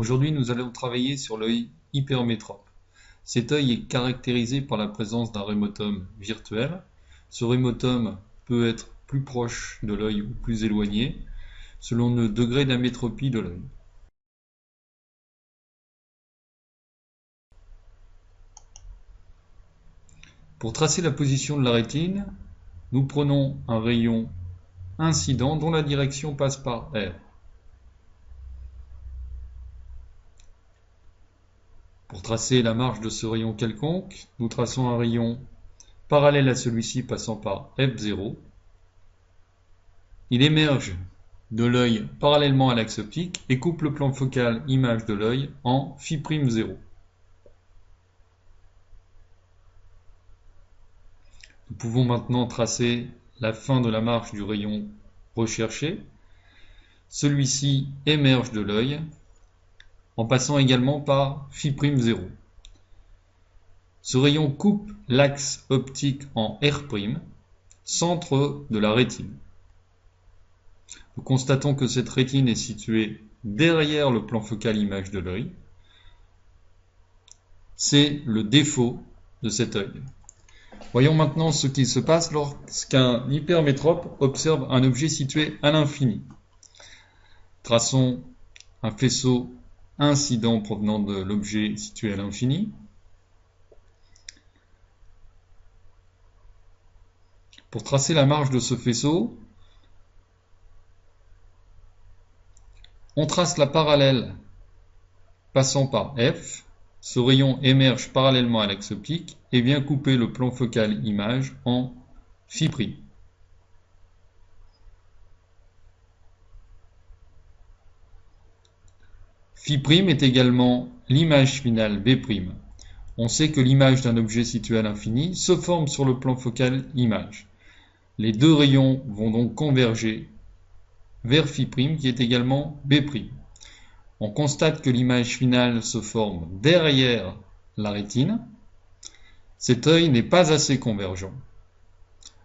Aujourd'hui, nous allons travailler sur l'œil hypermétrope. Cet œil est caractérisé par la présence d'un rémotum virtuel. Ce rémotum peut être plus proche de l'œil ou plus éloigné, selon le degré d'amétropie de l'œil. Pour tracer la position de la rétine, nous prenons un rayon incident dont la direction passe par R. Pour tracer la marge de ce rayon quelconque, nous traçons un rayon parallèle à celui-ci passant par F0. Il émerge de l'œil parallèlement à l'axe optique et coupe le plan focal image de l'œil en Φ'0. Nous pouvons maintenant tracer la fin de la marge du rayon recherché. Celui-ci émerge de l'œil en passant également par Φ'0. Ce rayon coupe l'axe optique en R', centre de la rétine. Nous constatons que cette rétine est située derrière le plan focal image de l'œil. C'est le défaut de cet œil. Voyons maintenant ce qui se passe lorsqu'un hypermétrope observe un objet situé à l'infini. Traçons un faisceau incident provenant de l'objet situé à l'infini. Pour tracer la marge de ce faisceau, on trace la parallèle passant par F. Ce rayon émerge parallèlement à l'axe optique et vient couper le plan focal image en Φ'. Φ' est également l'image finale B'. On sait que l'image d'un objet situé à l'infini se forme sur le plan focal image. Les deux rayons vont donc converger vers Φ' qui est également B'. On constate que l'image finale se forme derrière la rétine. Cet œil n'est pas assez convergent.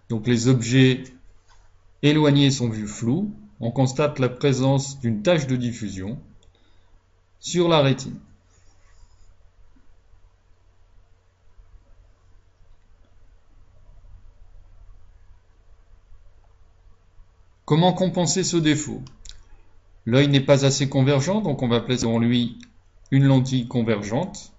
Donc les objets éloignés sont vus flous. On constate la présence d'une tache de diffusion sur la rétine. Comment compenser ce défaut? L'œil n'est pas assez convergent, donc on va placer en lui une lentille convergente.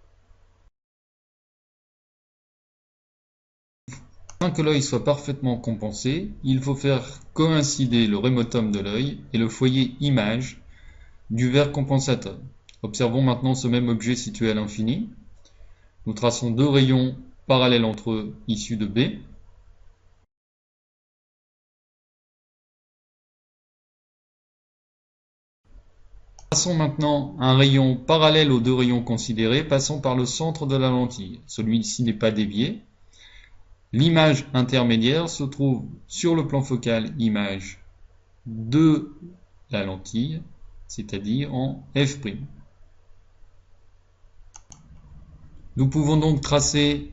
Afin que l'œil soit parfaitement compensé, il faut faire coïncider le rémotum de l'œil et le foyer image du verre compensateur. Observons maintenant ce même objet situé à l'infini. Nous traçons deux rayons parallèles entre eux issus de B. Traçons maintenant un rayon parallèle aux deux rayons considérés passant par le centre de la lentille. Celui-ci n'est pas dévié. L'image intermédiaire se trouve sur le plan focal image de la lentille, c'est-à-dire en F'. Nous pouvons donc tracer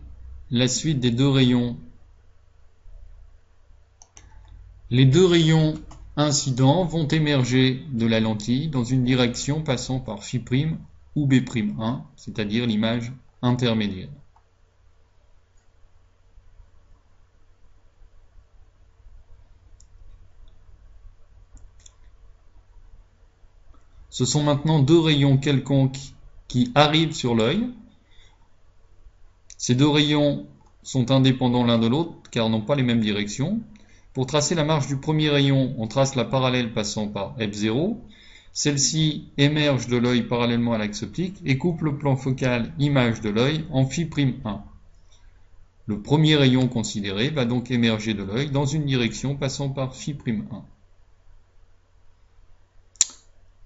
la suite des deux rayons. Les deux rayons incidents vont émerger de la lentille dans une direction passant par Φ' ou B'1, c'est-à-dire l'image intermédiaire. Ce sont maintenant deux rayons quelconques qui arrivent sur l'œil. Ces deux rayons sont indépendants l'un de l'autre car n'ont pas les mêmes directions. Pour tracer la marge du premier rayon, on trace la parallèle passant par F0. Celle-ci émerge de l'œil parallèlement à l'axe optique et coupe le plan focal image de l'œil en Φ'1. Le premier rayon considéré va donc émerger de l'œil dans une direction passant par Φ'1.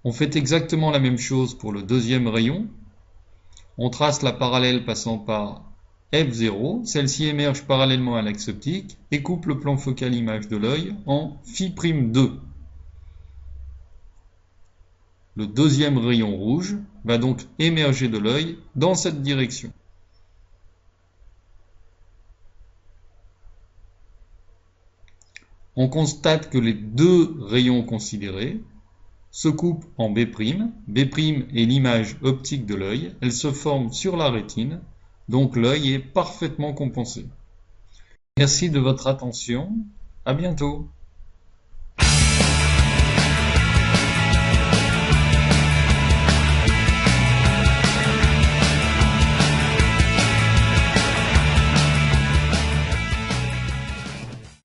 On fait exactement la même chose pour le deuxième rayon. On trace la parallèle passant par F0, celle-ci émerge parallèlement à l'axe optique et coupe le plan focal image de l'œil en Φ'2. Le deuxième rayon rouge va donc émerger de l'œil dans cette direction. On constate que les deux rayons considérés se coupent en B'. B' est l'image optique de l'œil. Elle se forme sur la rétine, donc l'œil est parfaitement compensé. Merci de votre attention. À bientôt.